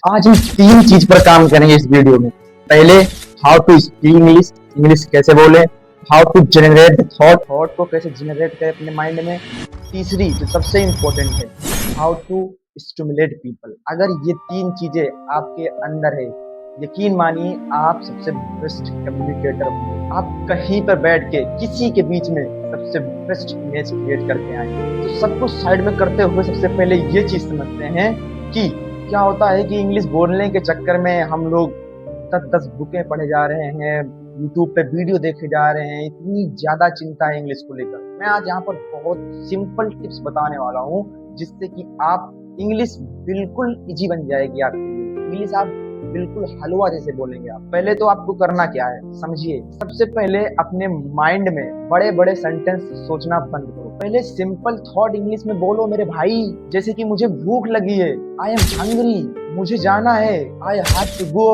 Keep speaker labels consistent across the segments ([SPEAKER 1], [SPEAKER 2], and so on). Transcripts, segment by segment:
[SPEAKER 1] आज हम तीन चीज पर काम करेंगे इस वीडियो में। पहले, how to speak English, English कैसे बोले। How to generate thought, thought को कैसे जनरेट करें अपने माइंड में। तीसरी जो सबसे इंपॉर्टेंट है, हाउ टू स्टिमुलेट पीपल। अगर ये तीन चीजें आपके अंदर है, यकीन मानिए आप सबसे बेस्ट कम्युनिकेटर होंगे। आप कहीं पर बैठ के किसी के बीच में सबसे बेस्ट इमेज क्रिएट करके आएंगे। तो सब कुछ साइड में करते हुए सबसे पहले ये चीज समझते हैं कि क्या होता है कि इंग्लिश बोलने के चक्कर में हम लोग 10-10 बुकें पढ़े जा रहे हैं, यूट्यूब पे वीडियो देखे जा रहे हैं। इतनी ज्यादा चिंता है इंग्लिश को लेकर। मैं आज यहाँ पर बहुत सिंपल टिप्स बताने वाला हूँ जिससे कि आप इंग्लिश बिल्कुल इजी बन जाएगी आपके लिए। इंग्लिश आप बिल्कुल हलवा जैसे बोलेंगे। आप पहले तो आपको करना क्या है समझिए। सबसे पहले अपने माइंड में बड़े बड़े सेंटेंस सोचना बंद करो। पहले सिंपल थॉट इंग्लिश में बोलो मेरे भाई। जैसे कि मुझे भूख लगी है, आई एम हंग्री, मुझे जाना है, आई हैव टू गो,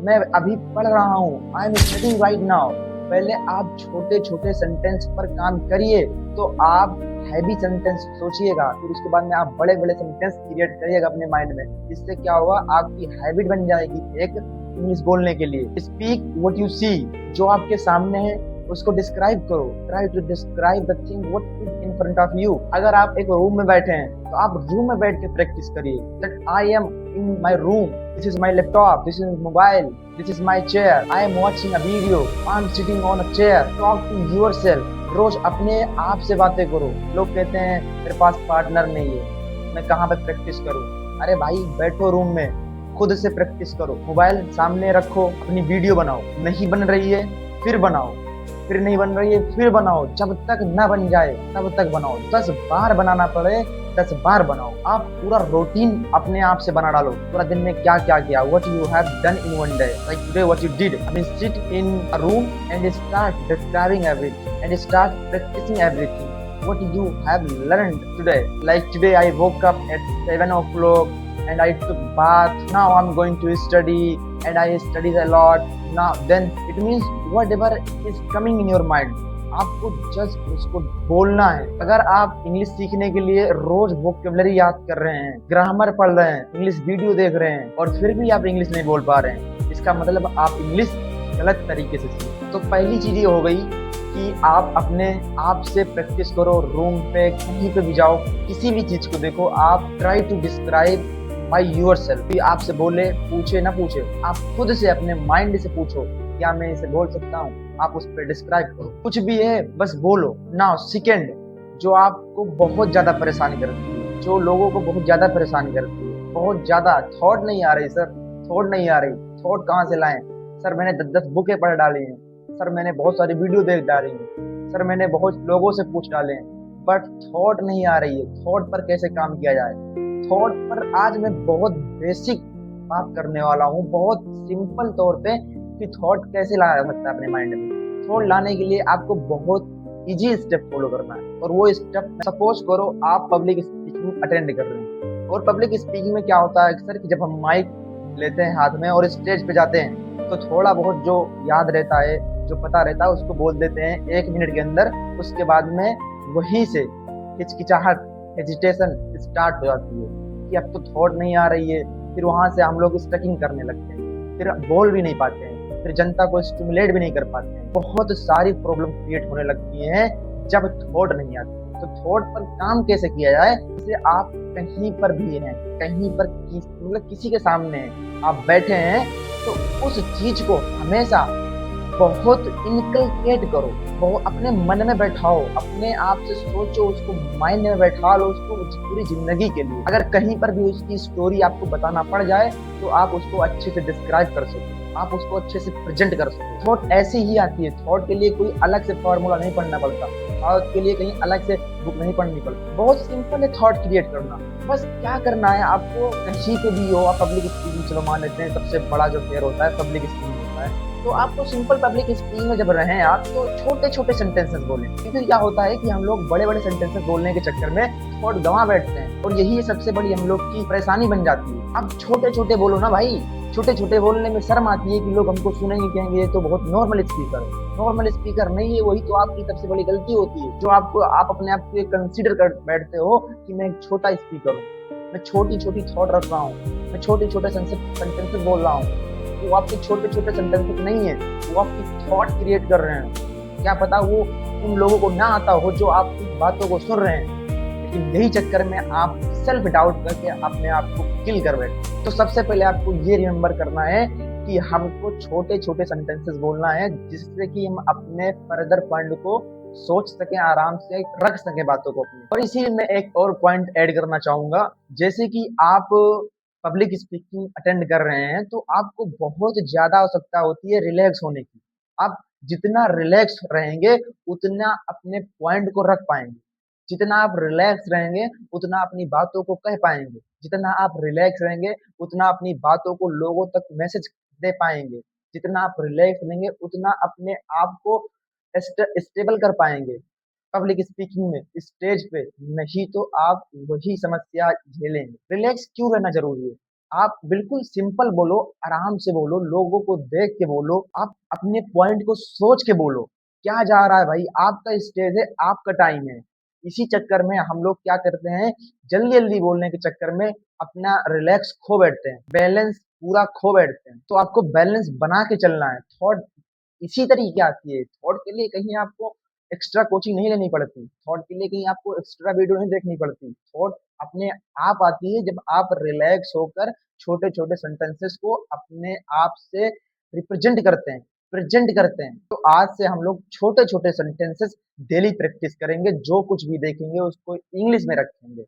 [SPEAKER 1] मैं अभी पढ़ रहा हूँ, I am studying right now. पहले आप छोटे छोटे सेंटेंस पर काम करिए तो आप हैवी सेंटेंस सोचिएगा, फिर उसके बाद में आप बड़े बड़े सेंटेंस क्रिएट करिएगा अपने माइंड में। इससे क्या होगा, आपकी हैबिट बन जाएगी एक इंग्लिश बोलने के लिए। स्पीक व्हाट यू सी, जो आपके सामने है उसको डिस्क्राइब करो। Try to describe the thing what is in front of you. अगर आप एक रूम में बैठे हैं तो आप रूम में बैठ के प्रैक्टिस करिए। That I am in my room, this is my laptop, this is mobile, this is my chair, I am watching a video, I am sitting on a chair. Talk to yourself. रोज अपने आप से बातें करो। लोग कहते हैं मेरे पास पार्टनर नहीं है, मैं कहाँ पे प्रैक्टिस करूँ। अरे भाई बैठो रूम में, खुद से प्रैक्टिस करो। मोबाइल सामने रखो, अपनी वीडियो बनाओ। नहीं बन रही है फिर बनाओ, फिर नहीं बन रही है फिर बनाओ। जब तक ना बन जाए तब तक बनाओ। 10 बार बनाना पड़े 10 बार बनाओ। आप पूरा रूटीन अपने आप से बना डालो। पूरा दिन में क्या क्या किया, what you have done in one day, like today what you did. I mean sit in a room and start describing everything and start practising everything what you have learned today. Like today I woke up at 7 o'clock and I took bath. Now I'm going to study and I studied a lot. Now then it means whatever is coming in your mind, आपको just उसको बोलना है। अगर आप English सीखने के लिए रोज vocabulary याद कर रहे हैं, ग्रामर पढ़ रहे हैं, इंग्लिश वीडियो देख रहे हैं और फिर भी आप इंग्लिश नहीं बोल पा रहे हैं, इसका मतलब आप इंग्लिश गलत तरीके से सीख। तो पहली चीज ये हो गई कि आप अपने आप से प्रैक्टिस करो। रूम पे कहीं पे भी जाओ, किसी भी चीज को देखो, आप try to describe by yourself. आपसे बोले, पूछे ना पूछे, आप खुद से अपने माइंड से पूछो क्या मैं इसे बोल सकता हूँ। आप उस पर डिस्क्राइब करो, कुछ भी है बस बोलो। नाउ सेकंड, जो आपको बहुत ज्यादा परेशानी करती है, जो लोगों को बहुत ज्यादा परेशानी करती है, बहुत ज्यादा थॉट नहीं आ रही सर, थॉट नहीं आ रही, थॉट कहाँ से लाएं सर, मैंने 10-10 बुकें पढ़ डाली हैं सर, मैंने बहुत सारी वीडियो देख डाली है सर, मैंने बहुत लोगों से पूछ डाले हैं, बट थॉट नहीं आ रही है। थॉट पर कैसे काम किया जाए, थॉट पर आज मैं बहुत बेसिक बात करने वाला हूँ, बहुत सिंपल तौर पे कि थॉट कैसे लाया जा सकता है अपने माइंड में। थॉट लाने के लिए आपको बहुत इजी स्टेप फॉलो करना है। और वो स्टेप, सपोज करो आप पब्लिक स्पीकिंग अटेंड कर रहे हैं। और पब्लिक स्पीकिंग में क्या होता है अक्सर कि जब हम माइक लेते हैं हाथ में और स्टेज पे जाते हैं तो थोड़ा बहुत जो याद रहता है, जो पता रहता है, उसको बोल देते हैं 1 मिनट के अंदर। उसके बाद में वहीं से हिचकिचाहट, हेजिटेशन स्टार्ट हो जाती है कि अब तो थॉट नहीं आ रही है। फिर वहां से हम लोग स्टकिंग करने लगते हैं, फिर बोल भी नहीं पाते हैं, फिर जनता को स्टिमुलेट भी नहीं कर पाते हैं। बहुत सारी प्रॉब्लम क्रिएट होने लगती हैं जब थॉट नहीं आती। तो थॉट पर काम कैसे किया जाए, जैसे आप कहीं पर भी हैं, कहीं पर मतलब किसी के सामने हैं, आप बैठे हैं, तो उस चीज को हमेशा बहुत इनकलकेट करो, बहुत अपने मन में बैठाओ, अपने आप से सोचो, उसको माइंड में बैठा लो, उसको पूरी जिंदगी के लिए। अगर कहीं पर भी उसकी स्टोरी आपको बताना पड़ जाए तो आप उसको अच्छे से डिस्क्राइब कर सको, आप उसको अच्छे से प्रेजेंट कर सको। थॉट ऐसे ही आती है। थॉट के लिए कोई अलग से फॉर्मूला नहीं पढ़ना पड़ता, थॉट के लिए कहीं अलग से बुक नहीं पढ़नी पड़ती। बहुत सिंपल है थॉट क्रिएट करना। बस क्या करना है आपको, कहीं पे भी हो, आप पब्लिक स्पीकिंग चलो मान लेते हैं, सबसे बड़ा जो फेयर होता है पब्लिक स्पीकिंग होता है। तो आपको सिंपल पब्लिक स्पीकिंग में जब रहें आप, तो छोटे छोटे सेंटेंसेस बोलें। क्योंकि क्या होता है कि हम लोग बड़े बड़े सेंटेंसेस बोलने के चक्कर में थॉट गंवा बैठते हैं और यही सबसे बड़ी हम लोग की परेशानी बन जाती है। अब छोटे छोटे बोलो ना भाई। छोटे छोटे बोलने में शर्म आती है कि लोग हमको सुनेंगे, कहेंगे ये तो बहुत नॉर्मल स्पीकर है। नॉर्मल स्पीकर नहीं है, वही तो आपकी सबसे बड़ी गलती होती है, जो आप अपने आप को कंसीडर कर बैठते हो कि मैं एक छोटा स्पीकर हूँ। मैं छोटी-छोटी थॉट रख रहा हूँ, मैं छोटे-छोटे सेंटेंसेस बोल रहा हूँ। वो आपके छोटे-छोटे सेंटेंसेस नहीं है, वो आपकी थॉट क्रिएट कर रहे हैं। क्या पता वो उन लोगों को ना आता हो जो आपकी बातों को सुन रहे हैं, लेकिन यही चक्कर में आप सेल्फ डाउट करके अपने आप को किल कर बैठे। तो सबसे पहले आपको ये रिमेंबर करना है कि हमको छोटे-छोटे सेंटेंसेस बोलना है, जिससे कि हम अपने फर्दर पॉइंट को सोच सकें, आराम से रख सकें बातों को अपनी। और इसी में एक और पॉइंट ऐड करना चाहूँगा, जैसे कि आप पब्लिक स्पीकिंग अटेंड कर रहे हैं, तो आपको बहुत ज़्यादा आवश्यकता होती है रिलैक्स होने की। आप जितना रिलैक्स रहेंगे, उतना अपने पॉइंट को रख पाएँगे। जितना आप रिलैक्स रहेंगे, उतना अपनी बातों को कह पाएँगे। जितना आप रिलैक्स रहेंगे, उतना अपनी बातों को लोगों तक मैसेज दे पाएँगे। जितना आप रिलैक्स रहेंगे, उतना अपने आप को स्टेबल कर पाएँगे। पब्लिक स्पीकिंग में, स्टेज पे, नहीं तो आप वही समस्या झेलेंगे। रिलैक्स क्यों रहना ज़रूरी है? आप बिल्कुल सिंपल बोलो, आराम से बोलो, लोगों को देख के बोलो, आप अपने पॉइंट को सोच के बोलो। क्या जा रहा है भाई? आपका स्टेज है, आपका टाइम है। इसी चक्कर में हम लोग क्या करते हैं, जल्दी-जल्दी बोलने के चक्कर में अपना रिलैक्स खो बैठते हैं, बैलेंस पूरा खो बैठते हैं। तो आपको बैलेंस बना के चलना है। थॉट इसी तरीके आती है। थॉट के लिए कहीं आपको एक्स्ट्रा कोचिंग नहीं लेनी पड़ती। थॉट के लिए कहीं आपको एक्स्ट्रा वीडियो नहीं देखनी पड़ती। थॉट अपने आप आती है जब आप रिलैक्स होकर छोटे-छोटे सेंटेंसेस को अपने आप से रिप्रेज़ेंट करते हैं, प्रेज़ेंट करते हैं। तो आज से हम लोग छोटे-छोटे सेंटेंसेस डेली प्रैक्टिस करेंगे, जो कुछ भी देखेंगे उसको इंग्लिश में रखेंगे।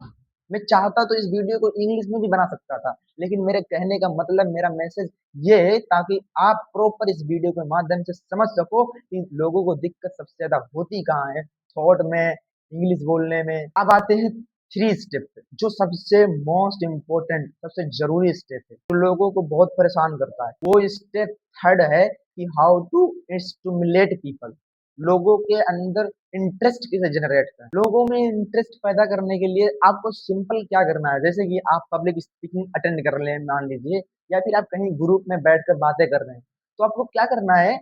[SPEAKER 1] मैं चाहता तो इस वीडियो को इंग्लिश में भी बना सकता था, लेकिन मेरे कहने का मतलब, मेरा मैसेज ये है ताकि आप प्रॉपर इस वीडियो के माध्यम से समझ सको कि लोगों को दिक्कत सबसे ज़्यादा होती कहाँ है, थॉट में, इंग्लिश बोलने में। अब आते हैं 3 स्टेप पे, जो सबसे मोस्ट इम्पोर्टेंट, सबसे ज़रूरी स्टेप है, जो लोगों को बहुत परेशान करता है। वो स्टेप 3rd है कि हाउ टू स्टिमुलेट पीपल। लोगों के अंदर इंटरेस्ट कैसे जनरेट करें। लोगों में इंटरेस्ट पैदा करने के लिए आपको सिंपल क्या करना है, जैसे कि आप पब्लिक स्पीकिंग अटेंड कर लें मान लीजिए, या फिर आप कहीं ग्रुप में बैठकर बातें कर रहे हैं, तो आपको क्या करना है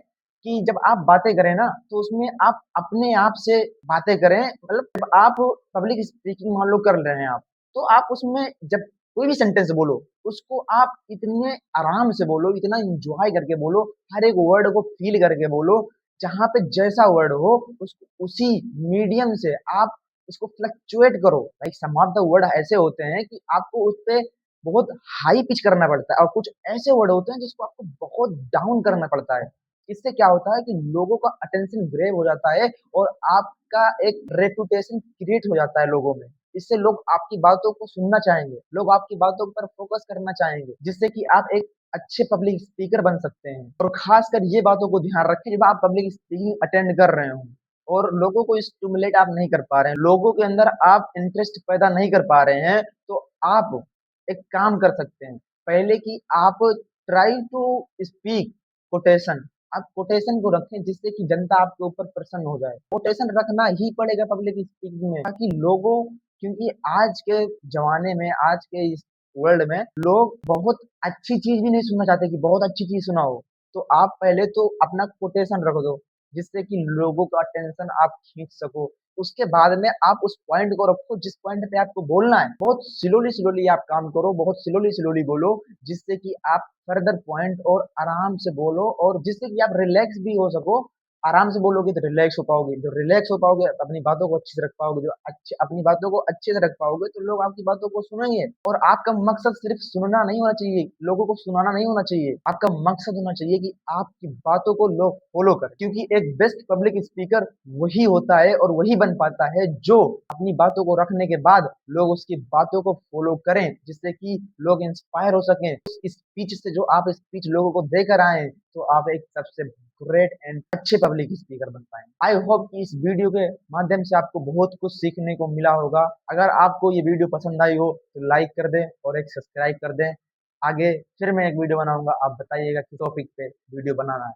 [SPEAKER 1] कि जब आप बातें करें ना, तो उसमें आप अपने आप से बातें करें। मतलब जब आप पब्लिक स्पीकिंग मान लो कर रहे हैं आप, तो आप उसमें जब कोई भी सेंटेंस बोलो, उसको आप इतने आराम से बोलो, इतना एन्जॉय करके बोलो, हर एक वर्ड को फ़ील करके बोलो, जहाँ पे जैसा वर्ड हो उसको उसी मीडियम से आप उसको फ्लक्चुएट करो। Like some of the word ऐसे होते हैं कि आपको उसपे बहुत हाई पिच करना पड़ता है, और कुछ ऐसे वर्ड होते हैं जिसको आपको बहुत डाउन करना पड़ता है। इससे क्या होता है कि लोगों का अटेंशन ग्रैब हो जाता है, और आपका एक रेपुटेशन क्रिएट हो जाता है लोगों में। इससे लोग आपकी बातों को सुनना चाहेंगे, लोग आपकी बातों पर फोकस करना चाहेंगे, जिससे कि आप एक अच्छे पब्लिक स्पीकर बन सकते हैं। और खासकर ये बातों को ध्यान रखें जब आप पब्लिक स्पीकिंग अटेंड कर रहे हों और लोगों को स्टिमुलेट आप नहीं कर पा रहे हैं, लोगों के अंदर आप इंटरेस्ट पैदा नहीं कर पा रहे हैं, तो आप एक काम कर सकते हैं। पहले कि आप ट्राई टू स्पीक कोटेशन। आप कोटेशन को रखें जिससे कि जनता आपके ऊपर प्रसन्न हो जाए। कोटेशन रखना ही पड़ेगा पब्लिक स्पीकिंग में, ताकि लोगों, क्योंकि आज के ज़माने में, आज के इस वर्ल्ड में लोग बहुत अच्छी चीज़ भी नहीं सुनना चाहते कि बहुत अच्छी चीज़ सुनाओ। तो आप पहले तो अपना कोटेशन रख दो, जिससे कि लोगों का अटेंशन आप खींच सको। उसके बाद में आप उस पॉइंट को रखो जिस पॉइंट पे आपको बोलना है। बहुत स्लोली आप काम करो, बहुत स्लोली बोलो, जिससे कि आप फर्दर पॉइंट और आराम से बोलो, और जिससे कि आप रिलैक्स भी हो सको। आराम से बोलोगे तो रिलैक्स हो पाओगे, जो रिलैक्स हो पाओगे अपनी बातों को अच्छे से रख पाओगे, जो अच्छे अपनी बातों को अच्छे से रख पाओगे तो लोग आपकी बातों को सुनेंगे। और आपका मकसद सिर्फ सुनना नहीं होना चाहिए, लोगों को सुनाना नहीं होना चाहिए। आपका मकसद होना चाहिए कि आपकी बातों को लोग फॉलो करें, क्योंकि एक बेस्ट पब्लिक स्पीकर वही होता है और वही बन पाता है जो अपनी बातों को रखने के बाद लोग उसकी बातों को फॉलो करें, जिससे कि लोग इंस्पायर हो सकें। उस स्पीच से जो आप स्पीच लोगों को देकर आए, तो आप एक सबसे ग्रेट एंड अच्छे पब्लिक स्पीकर बन पाएंगे। आई होप कि इस वीडियो के माध्यम से आपको बहुत कुछ सीखने को मिला होगा। अगर आपको ये वीडियो पसंद आई हो तो लाइक कर दें और एक सब्सक्राइब कर दें। आगे फिर मैं एक वीडियो बनाऊंगा, आप बताइएगा किस टॉपिक पे वीडियो बनाना है।